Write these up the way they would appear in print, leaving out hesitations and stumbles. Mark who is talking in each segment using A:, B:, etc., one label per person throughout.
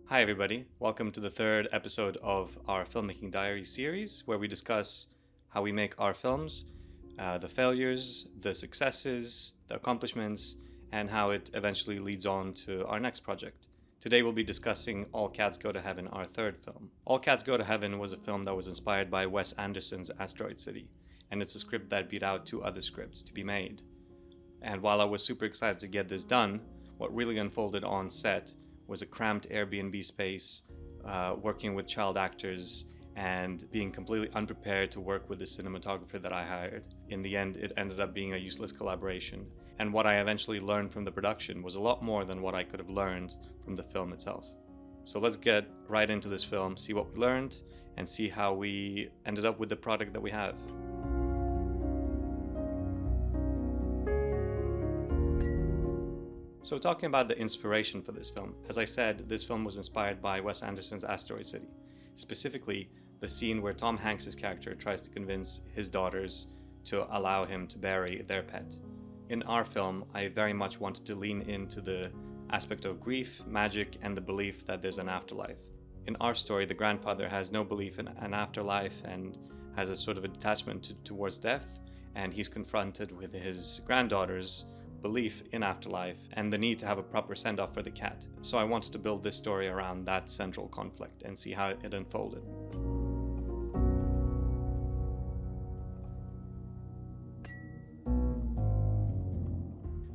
A: Hi, everybody. Welcome to the third episode of our Filmmaking Diary series, where we discuss how we make our films, the failures, the successes, the accomplishments, and how it eventually leads on to our next project. Today, we'll be discussing All Cats Go to Heaven, our third film. All Cats Go to Heaven was a film that was inspired by Wes Anderson's Asteroid City, and it's a script that beat out two other scripts to be made. And while I was super excited to get this done, what really unfolded on set was a cramped Airbnb space, working with child actors, and being completely unprepared to work with the cinematographer that I hired. In the end, it ended up being a useless collaboration, and what I eventually learned from the production was a lot more than what I could have learned from the film itself. So let's get right into this film, see what we learned, and see how we ended up with the product that we have. So talking about the inspiration for this film, as I said, this film was inspired by Wes Anderson's Asteroid City. Specifically, the scene where Tom Hanks' character tries to convince his daughters to allow him to bury their pet. In our film, I very much wanted to lean into the aspect of grief, magic, and the belief that there's an afterlife. In our story, the grandfather has no belief in an afterlife and has a sort of a detachment towards death, and he's confronted with his granddaughter's belief in afterlife and the need to have a proper send-off for the cat. So I wanted to build this story around that central conflict and see how it unfolded.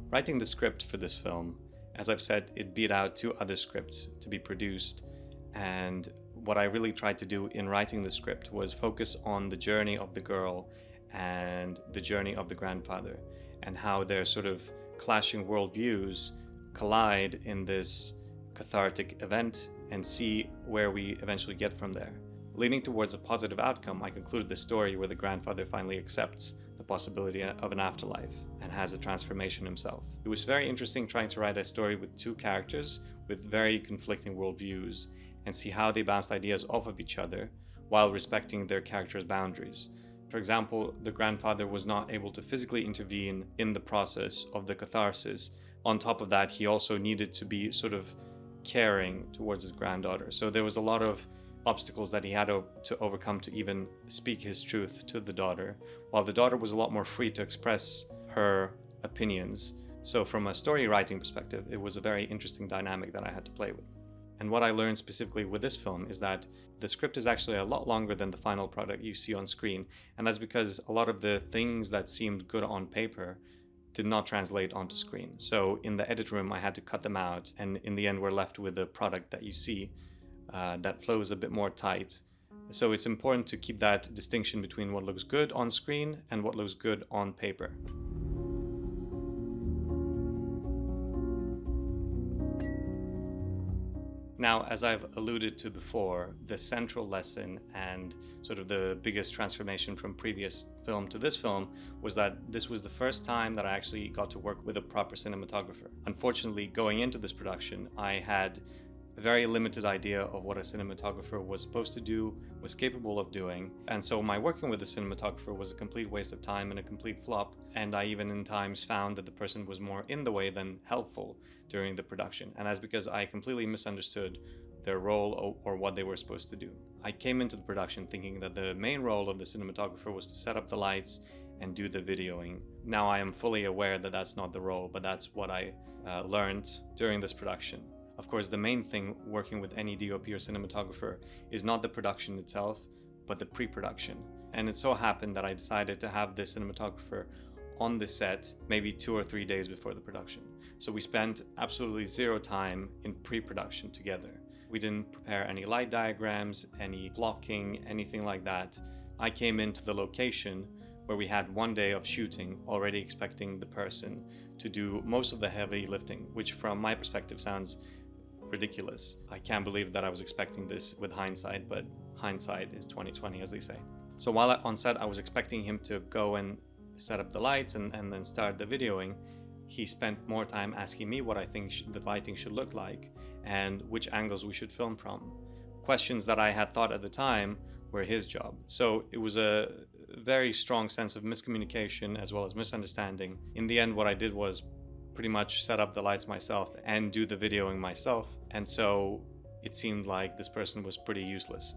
A: Writing the script for this film, as I've said, it beat out two other scripts to be produced, and what I really tried to do in writing the script was focus on the journey of the girl and the journey of the grandfather, and how their sort of clashing worldviews collide in this cathartic event and see where we eventually get from there. Leaning towards a positive outcome, I concluded the story where the grandfather finally accepts the possibility of an afterlife and has a transformation himself. It was very interesting trying to write a story with two characters with very conflicting worldviews and see how they bounced ideas off of each other while respecting their characters' boundaries. For example, the grandfather was not able to physically intervene in the process of the catharsis. On top of that, he also needed to be sort of caring towards his granddaughter. So there was a lot of obstacles that he had to overcome to even speak his truth to the daughter, while the daughter was a lot more free to express her opinions. So from a story writing perspective, it was a very interesting dynamic that I had to play with. And what I learned specifically with this film is that the script is actually a lot longer than the final product you see on screen. And that's because a lot of the things that seemed good on paper did not translate onto screen. So in the edit room, I had to cut them out. And in the end, we're left with a product that you see that flows a bit more tight. So it's important to keep that distinction between what looks good on screen and what looks good on paper. Now, as I've alluded to before, the central lesson and sort of the biggest transformation from previous film to this film was that this was the first time that I actually got to work with a proper cinematographer. Unfortunately, going into this production, I had a very limited idea of what a cinematographer was supposed to do, was capable of doing, and so my working with a cinematographer was a complete waste of time and a complete flop, and I even in times found that the person was more in the way than helpful during the production, and that's because I completely misunderstood their role or what they were supposed to do. I came into the production thinking that the main role of the cinematographer was to set up the lights and do the videoing. Now I am fully aware that that's not the role, but that's what I learned during this production. Of course, the main thing working with any DOP or cinematographer is not the production itself, but the pre-production. And it so happened that I decided to have the cinematographer on the set maybe 2 or 3 days before the production. So we spent absolutely zero time in pre-production together. We didn't prepare any light diagrams, any blocking, anything like that. I came into the location where we had 1 day of shooting, already expecting the person to do most of the heavy lifting, which from my perspective sounds ridiculous. I can't believe that I was expecting this with hindsight, but hindsight is 20/20, as they say. So while on set I was expecting him to go and set up the lights and then start the videoing, he spent more time asking me what I think the lighting should look like and which angles we should film from. Questions that I had thought at the time were his job. So it was a very strong sense of miscommunication as well as misunderstanding. In the end, what I did was pretty much set up the lights myself and do the videoing myself. And so it seemed like this person was pretty useless.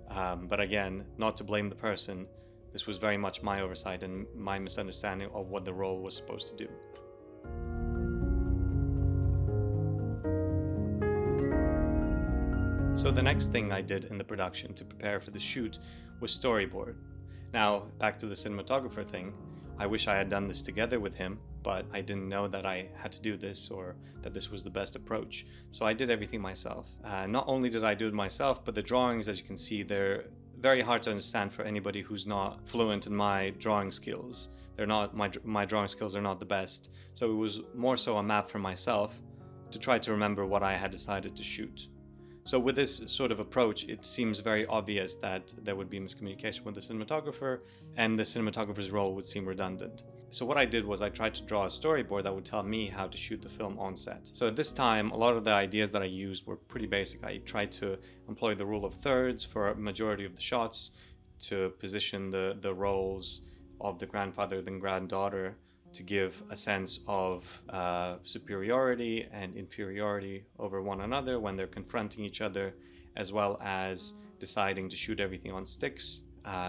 A: But again, not to blame the person, this was very much my oversight and my misunderstanding of what the role was supposed to do. So the next thing I did in the production to prepare for the shoot was storyboard. Now, back to the cinematographer thing, I wish I had done this together with him, but I didn't know that I had to do this or that this was the best approach. So I did everything myself. Not only did I do it myself, but the drawings, as you can see, they're very hard to understand for anybody who's not fluent in my drawing skills. They're not, my drawing skills are not the best. So it was more so a map for myself to try to remember what I had decided to shoot. So with this sort of approach, it seems very obvious that there would be miscommunication with the cinematographer, and the cinematographer's role would seem redundant. So what I did was I tried to draw a storyboard that would tell me how to shoot the film on set. So at this time, a lot of the ideas that I used were pretty basic. I tried to employ the rule of thirds for a majority of the shots to position the roles of the grandfather and granddaughter to give a sense of superiority and inferiority over one another when they're confronting each other, as well as deciding to shoot everything on sticks,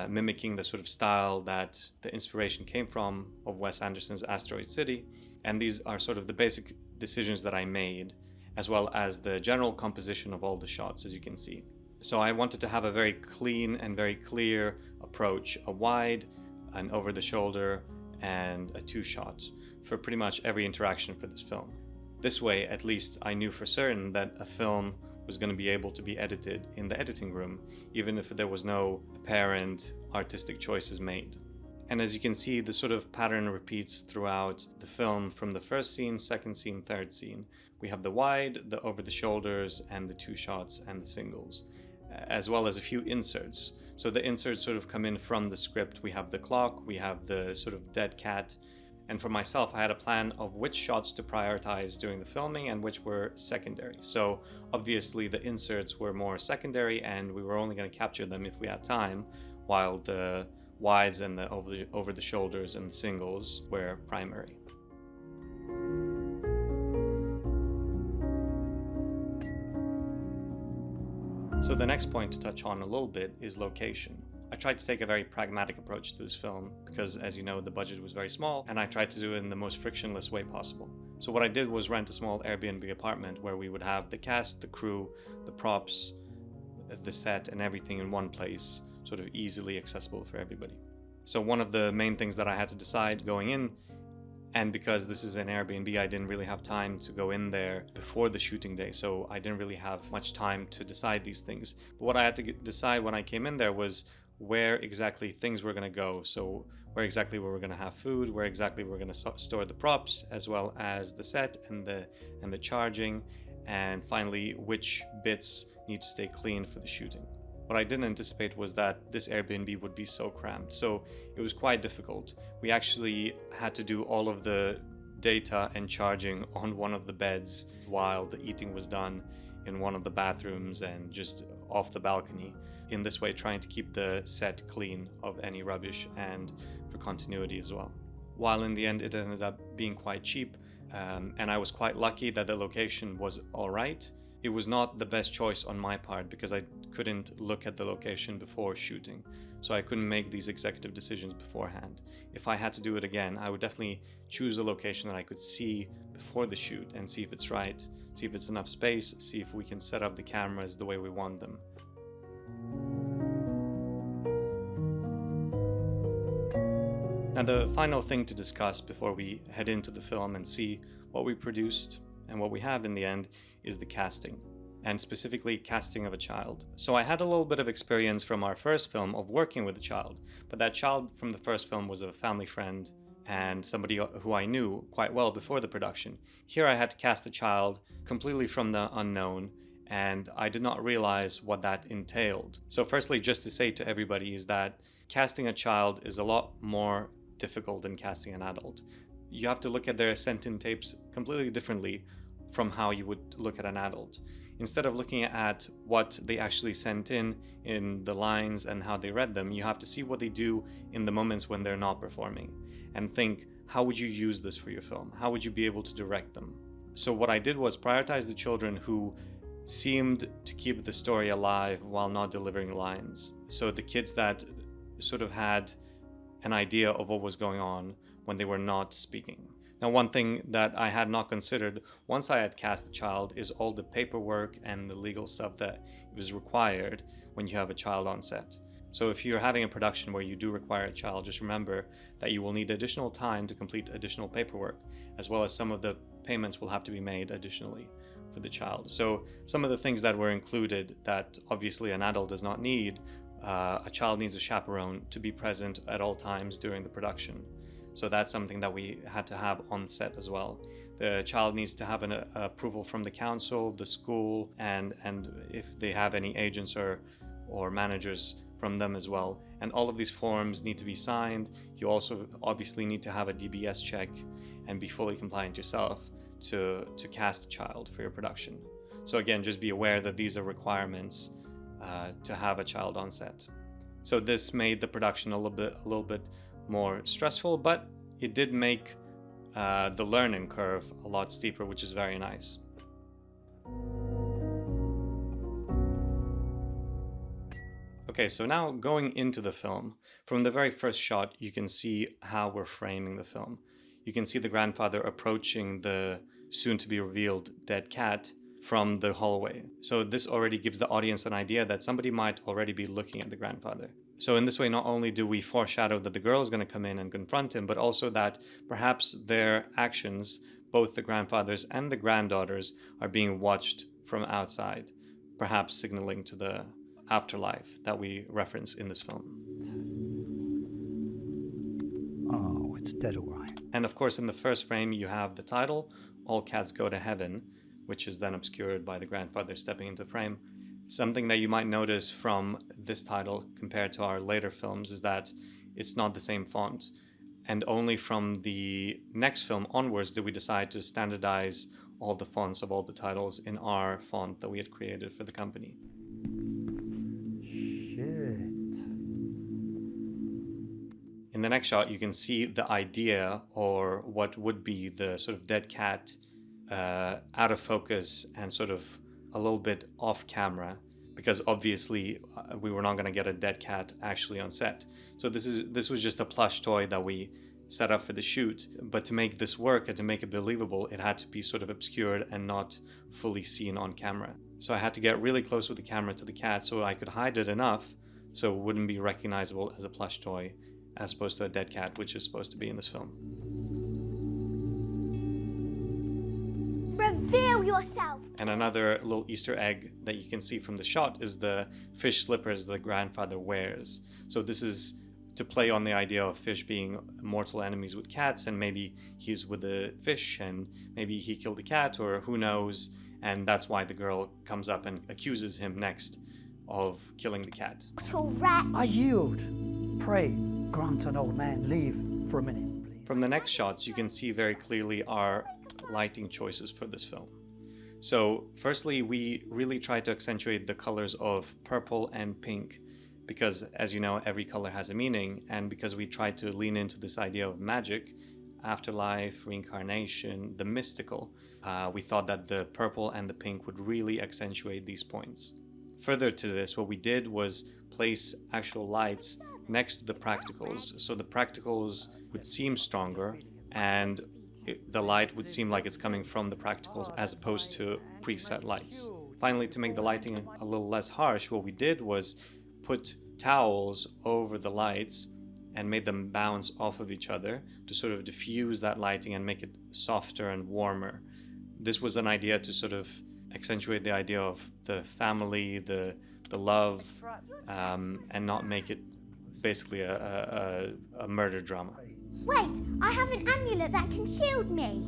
A: mimicking the sort of style that the inspiration came from of Wes Anderson's Asteroid City. And these are sort of the basic decisions that I made, as well as the general composition of all the shots, as you can see. So I wanted to have a very clean and very clear approach, a wide, an over the shoulder, and a two-shot for pretty much every interaction for this film. This way, at least, I knew for certain that a film was going to be able to be edited in the editing room, even if there was no apparent artistic choices made. And as you can see, the sort of pattern repeats throughout the film from the first scene, second scene, third scene. We have the wide, the over the shoulders, and the two shots and the singles, as well as a few inserts. So the inserts sort of come in from the script. We have the clock, we have the sort of dead cat. And for myself, I had a plan of which shots to prioritize during the filming and which were secondary. So obviously the inserts were more secondary and we were only going to capture them if we had time, while the wides and the over the shoulders and the singles were primary. So the next point to touch on a little bit is location. I tried to take a very pragmatic approach to this film because, as you know, the budget was very small and I tried to do it in the most frictionless way possible. So what I did was rent a small Airbnb apartment where we would have the cast, the crew, the props, the set and everything in one place, sort of easily accessible for everybody. So one of the main things that I had to decide going in, and because this is an Airbnb, I didn't really have time to go in there before the shooting day, so I didn't really have much time to decide these things. But what I had to decide when I came in there was where exactly things were going to go. So where exactly we were going to have food, where exactly we're going to store the props, as well as the set and the charging, and finally which bits need to stay clean for the shooting. What I didn't anticipate was that this Airbnb would be so cramped, so it was quite difficult. We actually had to do all of the data and charging on one of the beds while the eating was done in one of the bathrooms and just off the balcony. In this way, trying to keep the set clean of any rubbish and for continuity as well. While in the end it ended up being quite cheap, and I was quite lucky that the location was all right. It was not the best choice on my part because I couldn't look at the location before shooting, so I couldn't make these executive decisions beforehand. If I had to do it again, I would definitely choose a location that I could see before the shoot and see if it's right, see if it's enough space, see if we can set up the cameras the way we want them. Now, the final thing to discuss before we head into the film and see what we produced and what we have in the end is the casting, and specifically casting of a child. So I had a little bit of experience from our first film of working with a child, but that child from the first film was a family friend and somebody who I knew quite well before the production. Here I had to cast a child completely from the unknown, and I did not realize what that entailed. So firstly, just to say to everybody is that casting a child is a lot more difficult than casting an adult. You have to look at their sent-in tapes completely differently from how you would look at an adult. Instead of looking at what they actually sent in the lines and how they read them, you have to see what they do in the moments when they're not performing and think, how would you use this for your film? How would you be able to direct them? So what I did was prioritize the children who seemed to keep the story alive while not delivering lines. So the kids that sort of had an idea of what was going on when they were not speaking. Now, one thing that I had not considered once I had cast the child is all the paperwork and the legal stuff that was required when you have a child on set. So if you're having a production where you do require a child, just remember that you will need additional time to complete additional paperwork, as well as some of the payments will have to be made additionally for the child. So some of the things that were included that obviously an adult does not need, a child needs a chaperone to be present at all times during the production. So that's something that we had to have on set as well. The child needs to have an approval from the council, the school, and if they have any agents or managers from them as well. And all of these forms need to be signed. You also obviously need to have a DBS check and be fully compliant yourself to cast a child for your production. So again, just be aware that these are requirements to have a child on set. So this made the production a little bit more stressful, but it did make the learning curve a lot steeper, which is very nice. Okay, so now going into the film, from the very first shot, you can see how we're framing the film. You can see the grandfather approaching the soon-to-be-revealed dead cat from the hallway. So this already gives the audience an idea that somebody might already be looking at the grandfather. So in this way, not only do we foreshadow that the girl is going to come in and confront him, but also that perhaps their actions, both the grandfathers and the granddaughters, are being watched from outside, perhaps signaling to the afterlife that we reference in this film.
B: Oh, it's dead all right.
A: And of course, in the first frame, you have the title, All Cats Go to Heaven, which is then obscured by the grandfather stepping into frame. Something that you might notice from this title compared to our later films is that it's not the same font. And only from the next film onwards did we decide to standardize all the fonts of all the titles in our font that we had created for the company. In the next shot, you can see the idea, or what would be the sort of dead cat out of focus and sort of a little bit off camera, because obviously we were not going to get a dead cat actually on set. So this was just a plush toy that we set up for the shoot. But to make this work and to make it believable, it had to be sort of obscured and not fully seen on camera. So I had to get really close with the camera to the cat so I could hide it enough so it wouldn't be recognizable as a plush toy, as opposed to a dead cat, which is supposed to be in this film.
C: Reveal yourself!
A: And another little Easter egg that you can see from the shot is the fish slippers the grandfather wears. So this is to play on the idea of fish being mortal enemies with cats, and maybe he's with the fish and maybe he killed the cat, or who knows, and that's why the girl comes up and accuses him next of killing the cat.
C: Rat.
B: I yield. Pray, grant an old man leave for a minute, please.
A: From the next shots, you can see very clearly our lighting choices for this film. So firstly, we really try to accentuate the colors of purple and pink, because as you know, every color has a meaning, and because we try to lean into this idea of magic, afterlife, reincarnation, the mystical, we thought that the purple and the pink would really accentuate these points. Further to this, what we did was place actual lights next to the practicals, so the practicals would seem stronger and the light would seem like it's coming from the practicals as opposed to preset lights. Finally, to make the lighting a little less harsh, what we did was put towels over the lights and made them bounce off of each other to sort of diffuse that lighting and make it softer and warmer. This was an idea to sort of accentuate the idea of the family, the love, and not make it basically a murder drama.
C: Wait, I have an amulet that can shield me.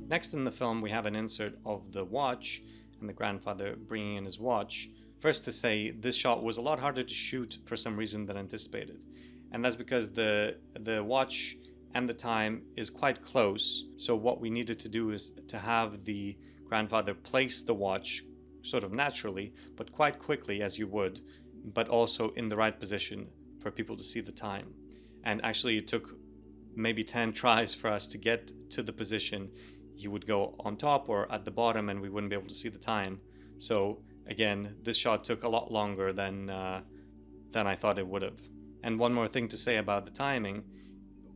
A: Next in the film, we have an insert of the watch and the grandfather bringing in his watch. First to say, this shot was a lot harder to shoot for some reason than anticipated. And that's because the watch and the time is quite close. So what we needed to do is to have the grandfather place the watch sort of naturally, but quite quickly as you would, but also in the right position for people to see the time. And actually it took maybe 10 tries for us to get to the position. he would go on top or at the bottom and we wouldn't be able to see the time. So again, this shot took a lot longer than I thought it would have. And one more thing to say about the timing.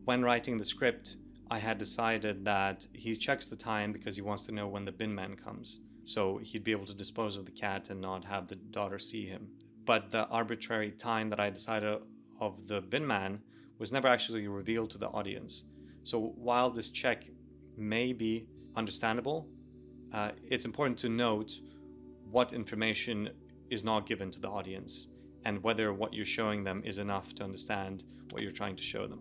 A: When writing the script, I had decided that he checks the time because he wants to know when the bin man comes. So he'd be able to dispose of the cat and not have the daughter see him. But the arbitrary time that I decided of the bin man was never actually revealed to the audience. So while this check may be understandable, it's important to note what information is not given to the audience and whether what you're showing them is enough to understand what you're trying to show them.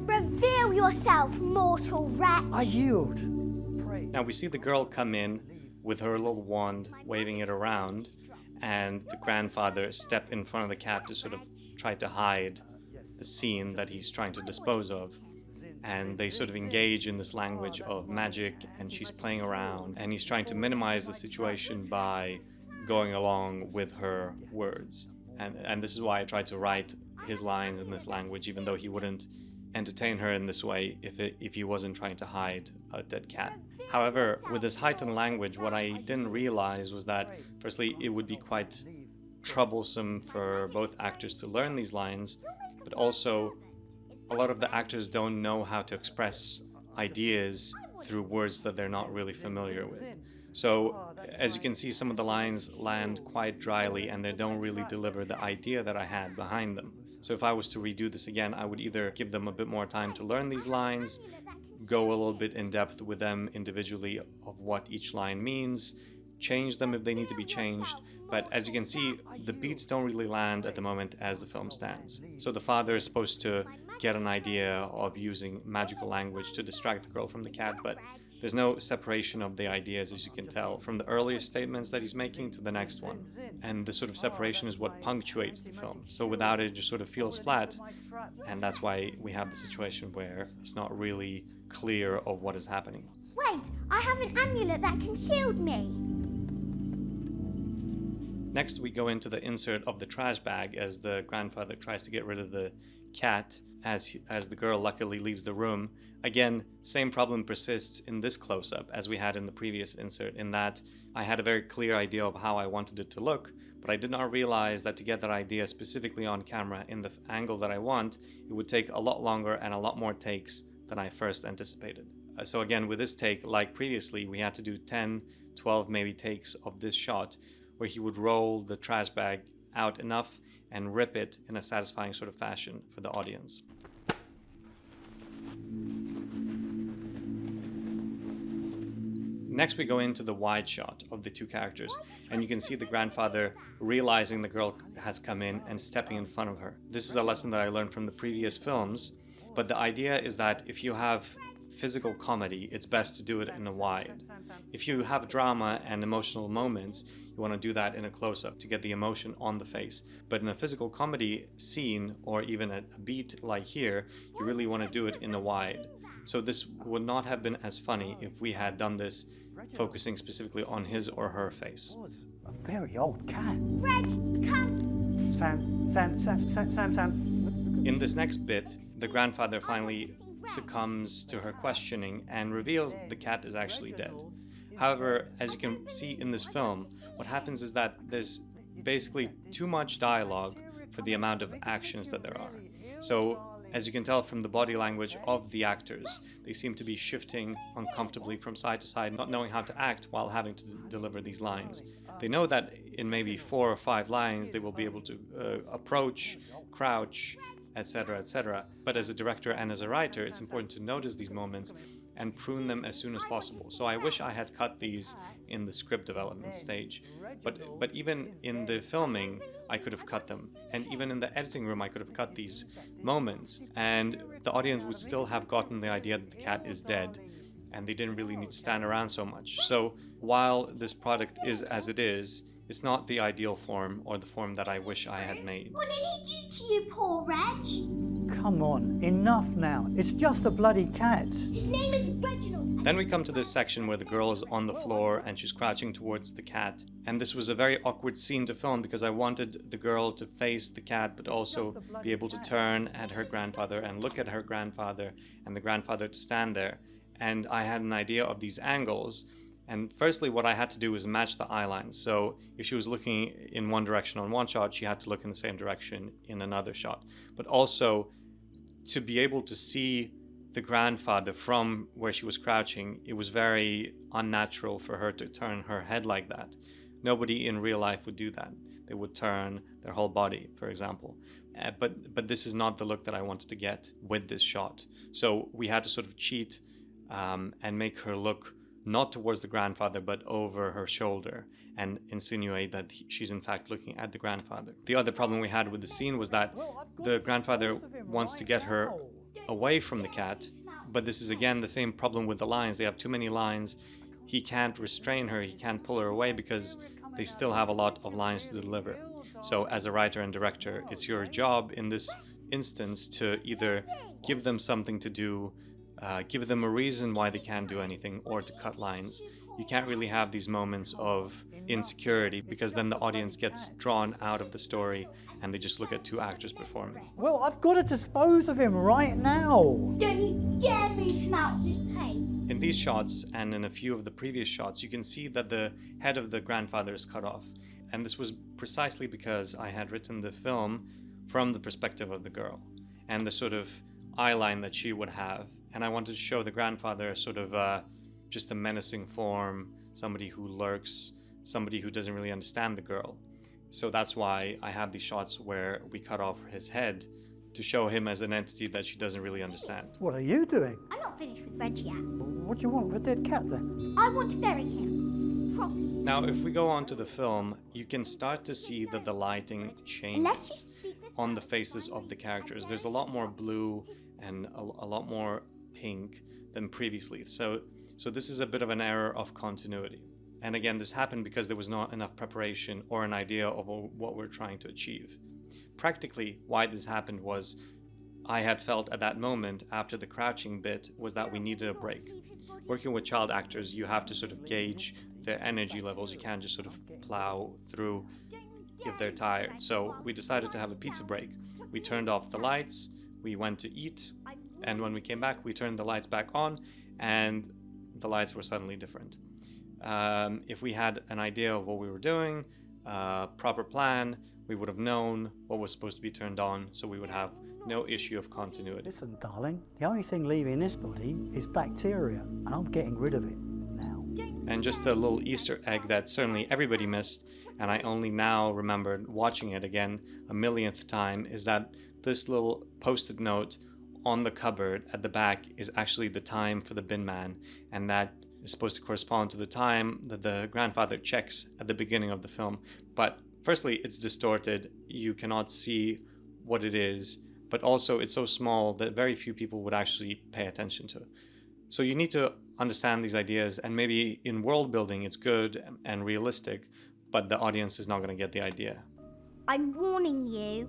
C: Reveal yourself, mortal wretch.
B: I yield. Pray.
A: Now we see the girl come in with her little wand, waving it around, and the grandfather step in front of the cat to sort of try to hide the scene that he's trying to dispose of. And they sort of engage in this language of magic, and she's playing around, and he's trying to minimize the situation by going along with her words. And this is why I tried to write his lines in this language, even though he wouldn't entertain her in this way if he wasn't trying to hide a dead cat. However, with this heightened language, what I didn't realize was that, firstly, it would be quite troublesome for both actors to learn these lines, but also a lot of the actors don't know how to express ideas through words that they're not really familiar with. So, as you can see, some of the lines land quite dryly and they don't really deliver the idea that I had behind them. So if I was to redo this again, I would either give them a bit more time to learn these lines, go a little bit in depth with them individually of what each line means, change them if they need to be changed. But as you can see, the beats don't really land at the moment as the film stands. So the father is supposed to get an idea of using magical language to distract the girl from the cat, but there's no separation of the ideas, as you can tell, from the earlier statements that he's making to the next one. And this sort of separation is what punctuates the film. So without it, it just sort of feels flat, and that's why we have the situation where it's not really clear of what is happening.
C: Wait, I have an amulet that can shield me.
A: Next, we go into the insert of the trash bag as the grandfather tries to get rid of the cat as the girl luckily leaves the room. Again, same problem persists in this close-up as we had in the previous insert, in that I had a very clear idea of how I wanted it to look, but I did not realize that to get that idea specifically on camera in the angle that I want, it would take a lot longer and a lot more takes than I first anticipated. So again, with this take, like previously, we had to do 10, 12 maybe takes of this shot where he would roll the trash bag out enough and rip it in a satisfying sort of fashion for the audience. Next, we go into the wide shot of the two characters, and you can see the grandfather realizing the girl has come in and stepping in front of her. This is a lesson that I learned from the previous films, but the idea is that if you have physical comedy, it's best to do it in a wide. If you have drama and emotional moments, you want to do that in a close-up to get the emotion on the face. But in a physical comedy scene, or even a beat like here, you really want to do it in a wide. So this would not have been as funny if we had done this focusing specifically on his or her face.
B: A very old cat.
C: Reg, come.
B: Sam.
A: In this next bit, the grandfather finally succumbs to her questioning and reveals the cat is actually dead. However, as you can see in this film, what happens is that there's basically too much dialogue for the amount of actions that there are. So, as you can tell from the body language of the actors, they seem to be shifting uncomfortably from side to side, not knowing how to act while having to deliver these lines. They know that in maybe 4 or 5 lines they will be able to approach, crouch, etc., etc. But as a director and as a writer, it's important to notice these moments and prune them as soon as possible. So I wish I had cut these in the script development stage. But even in the filming, I could have cut them. And even in the editing room, I could have cut these moments. And the audience would still have gotten the idea that the cat is dead. And they didn't really need to stand around so much. So while this product is as it is, it's not the ideal form or the form that I wish I had made.
C: What did he do to you, poor Reg?
B: Come on, enough now. It's just a bloody cat.
C: His name is Reginald.
A: Then we come to this section where the girl is on the floor and she's crouching towards the cat. And this was a very awkward scene to film because I wanted the girl to face the cat but also be able to turn at her grandfather and look at her grandfather and the grandfather to stand there. and I had an idea of these angles. And firstly, what I had to do was match the eye lines. So if she was looking in one direction on one shot, she had to look in the same direction in another shot. But also, to be able to see the grandfather from where she was crouching, it was very unnatural for her to turn her head like that. Nobody in real life would do that. They would turn their whole body, for example. But this is not the look that I wanted to get with this shot. So we had to sort of cheat and make her look not towards the grandfather, but over her shoulder, and insinuate that she's in fact looking at the grandfather. The other problem we had with the scene was that the grandfather wants to get her away from the cat, but this is again the same problem with the lines. They have too many lines. He can't restrain her, he can't pull her away because they still have a lot of lines to deliver. So as a writer and director, it's your job in this instance to either give them something to do, give them a reason why they can't do anything, or to cut lines. You can't really have these moments of insecurity, because then the audience gets drawn out of the story and they just look at two actors performing.
B: Well, I've got to dispose of him right now.
C: Don't you dare move him out of this place.
A: In these shots and in a few of the previous shots, you can see that the head of the grandfather is cut off. And this was precisely because I had written the film from the perspective of the girl and the sort of eye line that she would have. And I wanted to show the grandfather sort of just a menacing form, somebody who lurks, somebody who doesn't really understand the girl. So that's why I have these shots where we cut off his head to show him as an entity that she doesn't really understand.
B: What are you doing?
C: I'm not finished with Reggie yet.
B: What do you want with a dead cat then?
C: I want to bury him. Properly.
A: Now, if we go on to the film, you can start to see that the lighting
C: Let's
A: changes
C: just speak this
A: on
C: out.
A: the faces of the characters. There's a lot more blue and a lot more pink than previously. So this is a bit of an error of continuity. And again, this happened because there was not enough preparation or an idea of what we're trying to achieve. Practically, why this happened was I had felt at that moment after the crouching bit was that we needed a break. Working with child actors, you have to sort of gauge their energy levels. You can't just sort of plow through if they're tired. So we decided to have a pizza break. We turned off the lights, we went to eat, and when we came back, we turned the lights back on, and the lights were suddenly different. If we had an idea of what we were doing, proper plan, we would have known what was supposed to be turned on, so we would have no issue of continuity.
B: Listen, darling, the only thing leaving this body is bacteria, and I'm getting rid of it now.
A: And just a little Easter egg that certainly everybody missed, and I only now remembered watching it again a millionth time, is that this little post-it note on the cupboard at the back is actually the time for the bin man, and that is supposed to correspond to the time that the grandfather checks at the beginning of the film. But firstly, it's distorted, you cannot see what it is, but also it's so small that very few people would actually pay attention to it. So you need to understand these ideas, and maybe in world building it's good and realistic, but the audience is not going to get the idea.
C: I'm warning you.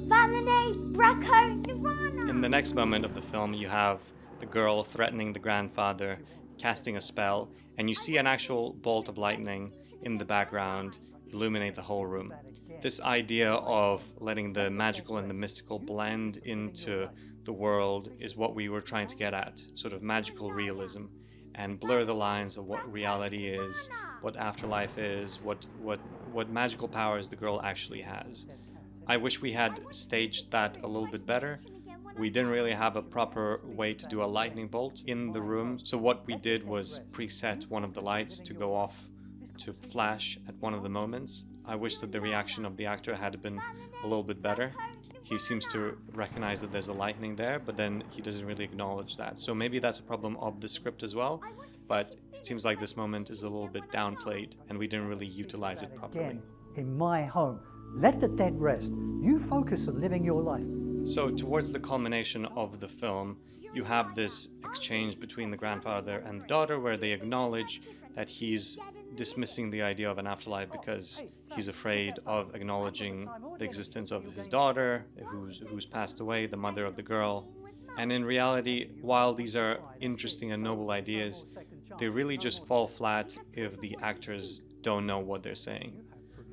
C: Vanity, Bracco, Nirvana.
A: In the next moment of the film, you have the girl threatening the grandfather, casting a spell, and you see an actual bolt of lightning in the background illuminate the whole room. This idea of letting the magical and the mystical blend into the world is what we were trying to get at, sort of magical realism, and blur the lines of what reality is, what afterlife is, what magical powers the girl actually has. I wish we had staged that a little bit better. We didn't really have a proper way to do a lightning bolt in the room, so what we did was preset one of the lights to go off to flash at one of the moments. I wish that the reaction of the actor had been a little bit better. He seems to recognize that there's a lightning there, but then he doesn't really acknowledge that. So maybe that's a problem of the script as well, but it seems like this moment is a little bit downplayed and we didn't really utilize it properly.
B: Again, in my home. Let the dead rest. You focus on living your life.
A: So towards the culmination of the film, you have this exchange between the grandfather and the daughter where they acknowledge that he's dismissing the idea of an afterlife because he's afraid of acknowledging the existence of his daughter who's passed away, the mother of the girl. And in reality, while these are interesting and noble ideas, they really just fall flat if the actors don't know what they're saying.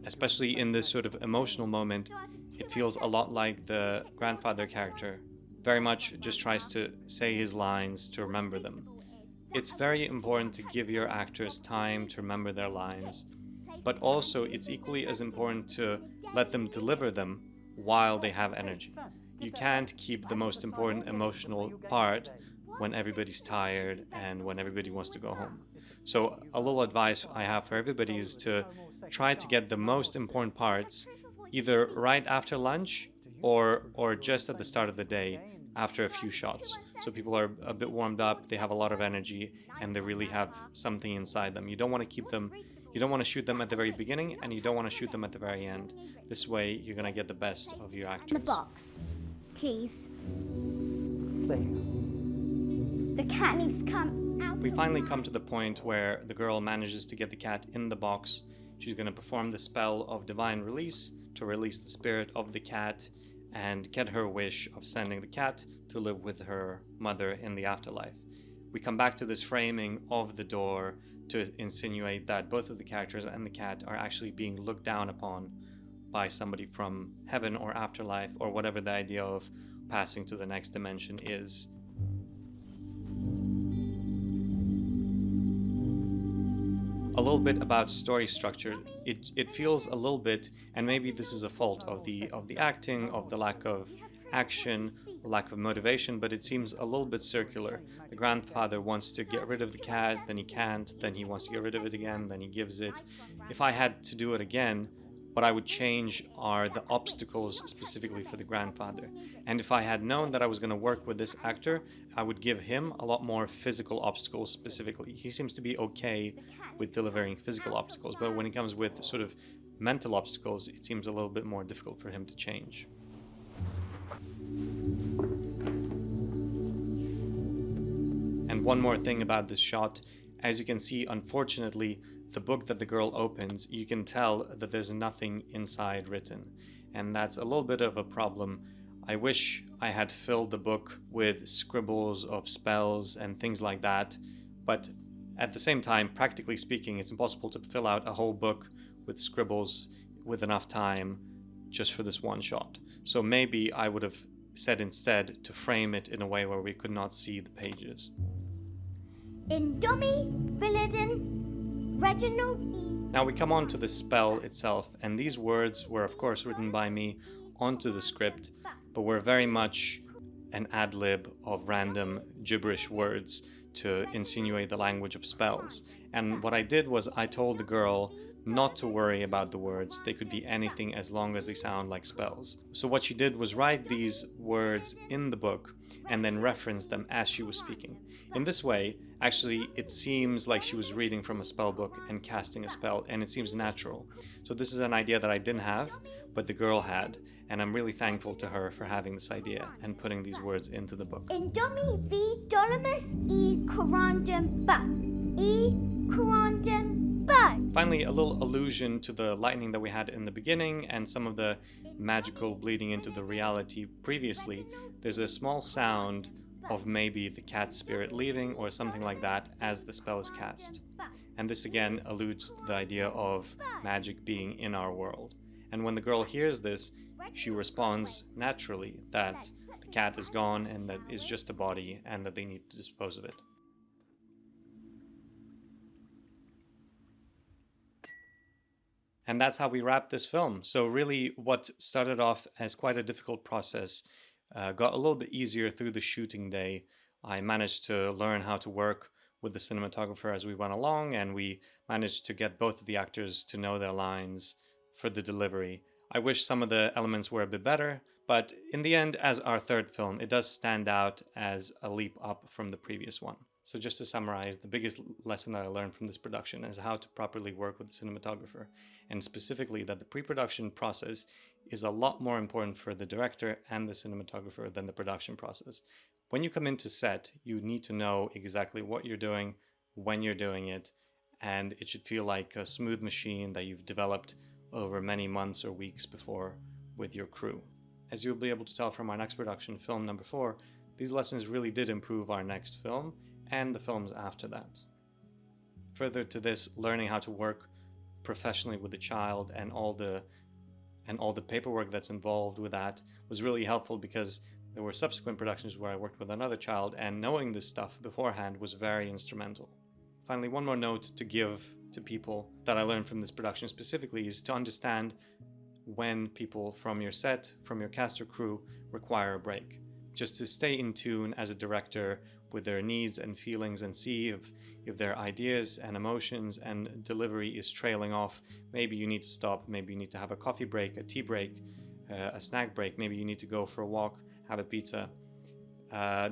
A: Especially in this sort of emotional moment, it feels a lot like the grandfather character very much just tries to say his lines to remember them. It's very important to give your actors time to remember their lines, but also it's equally as important to let them deliver them while they have energy. You can't keep the most important emotional part when everybody's tired and when everybody wants to go home. So a little advice I have for everybody is to try to get the most important parts either right after lunch or just at the start of the day after a few shots. So people are a bit warmed up, they have a lot of energy, and they really have something inside them. You don't want to keep them, you don't want to shoot them at the very beginning, and you don't want to shoot them at the very end. This way, you're going to get the best of your actors.
C: The box, please.
B: There you
C: The cat needs to come out.
A: We finally come to the point where the girl manages to get the cat in the box. She's going to perform the spell of divine release to release the spirit of the cat and get her wish of sending the cat to live with her mother in the afterlife. We come back to this framing of the door to insinuate that both of the characters and the cat are actually being looked down upon by somebody from heaven or afterlife or whatever the idea of passing to the next dimension is. A little bit about story structure. It feels a little bit, and maybe this is a fault of the acting, of the lack of action, lack of motivation, but it seems a little bit circular. The grandfather wants to get rid of the cat, then he can't, then he wants to get rid of it again, then he gives it. If I had to do it again, what I would change are the obstacles specifically for the grandfather. And if I had known that I was going to work with this actor, I would give him a lot more physical obstacles specifically. He seems to be okay with delivering physical obstacles, but when it comes with sort of mental obstacles, it seems a little bit more difficult for him to change. And one more thing about this shot, as you can see, unfortunately, the book that the girl opens, you can tell that there's nothing inside written. And that's a little bit of a problem. I wish I had filled the book with scribbles of spells and things like that, but at the same time, practically speaking, it's impossible to fill out a whole book with scribbles with enough time just for this one shot. So maybe I would have said instead to frame it in a way where we could not see the pages.
C: Indomie, Villadin, Reginald E.
A: Now we come on to the spell itself, and these words were of course written by me onto the script, but were very much an ad-lib of random gibberish words to insinuate the language of spells. And what I did was I told the girl not to worry about the words. They could be anything as long as they sound like spells. So what she did was write these words in the book and then reference them as she was speaking. In this way, actually, it seems like she was reading from a spell book and casting a spell, and it seems natural. So this is an idea that I didn't have, but the girl had, and I'm really thankful to her for having this idea and putting these words into the book.
C: Indomie V Dolomus E Corandum Bud. E Corandum Bud.
A: Finally, a little allusion to the lightning that we had in the beginning and some of the magical bleeding into the reality previously. There's a small sound of maybe the cat spirit leaving or something like that as the spell is cast. And this again alludes to the idea of magic being in our world. And when the girl hears this, she responds naturally that the cat is gone and that it's just a body and that they need to dispose of it. And that's how we wrap this film. So really what started off as quite a difficult process got a little bit easier through the shooting day. I managed to learn how to work with the cinematographer as we went along, and we managed to get both of the actors to know their lines for the delivery. I wish some of the elements were a bit better, but in the end, as our third film, it does stand out as a leap up from the previous one. So just to summarize, the biggest lesson that I learned from this production is how to properly work with the cinematographer, and specifically that the pre-production process is a lot more important for the director and the cinematographer than the production process. When you come into set, you need to know exactly what you're doing, when you're doing it, and it should feel like a smooth machine that you've developed over many months or weeks before with your crew. As you'll be able to tell from our next production, film number 4, these lessons really did improve our next film and the films after that. Further to this, learning how to work professionally with the child and all the paperwork that's involved with that was really helpful, because There were subsequent productions where I worked with another child, and knowing this stuff beforehand was very instrumental. Finally, one more note to give to people that I learned from this production specifically is to understand when people from your set, from your cast or crew, require a break. Just to stay in tune as a director with their needs and feelings, and see if their ideas and emotions and delivery is trailing off. Maybe you need to stop, maybe you need to have a coffee break, a tea break, a snack break, maybe you need to go for a walk, have a pizza.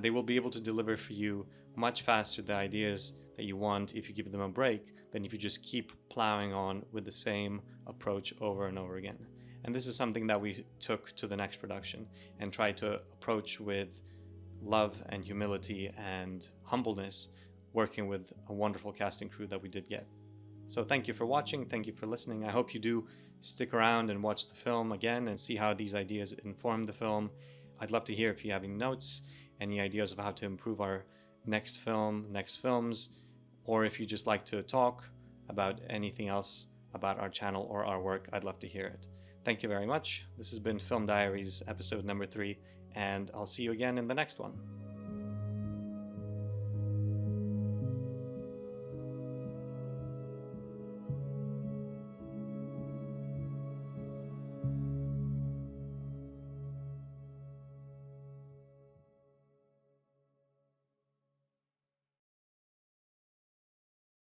A: They will be able to deliver for you much faster the ideas that you want if you give them a break than if you just keep plowing on with the same approach over and over again. And this is something that we took to the next production and tried to approach with love and humility and humbleness, working with a wonderful casting crew that we did get. So thank you for watching, thank you for listening. I hope you do stick around and watch the film again and see how these ideas inform the film. I'd love to hear if you have any notes, any ideas of how to improve our next film, next films, or if you just like to talk about anything else about our channel or our work, I'd love to hear it. Thank you very much. This has been Film Diaries, episode number 3, and I'll see you again in the next one.